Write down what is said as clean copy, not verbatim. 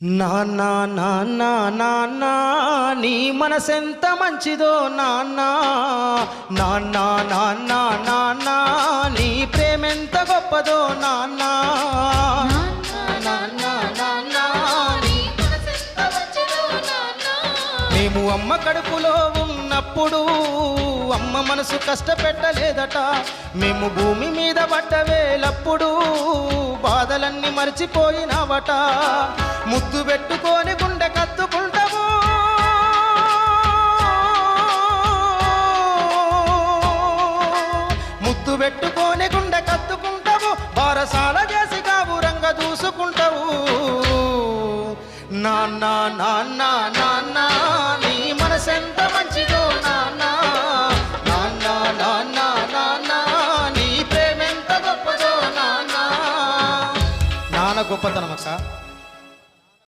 నాన్న నాన్న నాన్న నీ మనసెంత మంచిదో నాన్న నాన్న నాన్న నాన్న నీ ప్రేమెంత గొప్పదో నాన్న నాన్న నాన్న నీ మనసెంత మంచిదో నాన్న మేము అమ్మ కడుపులో ఉన్నప్పుడు అమ్మ మనసు కష్టపెట్టలేదట మేము భూమి మీద పడ్డవేలప్పుడు బాధలన్నీ మర్చిపోయినావట ముద్దు పెట్టుకొని గుండె కత్తుకుంటావు ముద్దు పెట్టుకొని గుండె కత్తుకుంటావు బారసాల చేసి కావురంగా దూసుకుంటావు నాన్న నాన్న నాన్న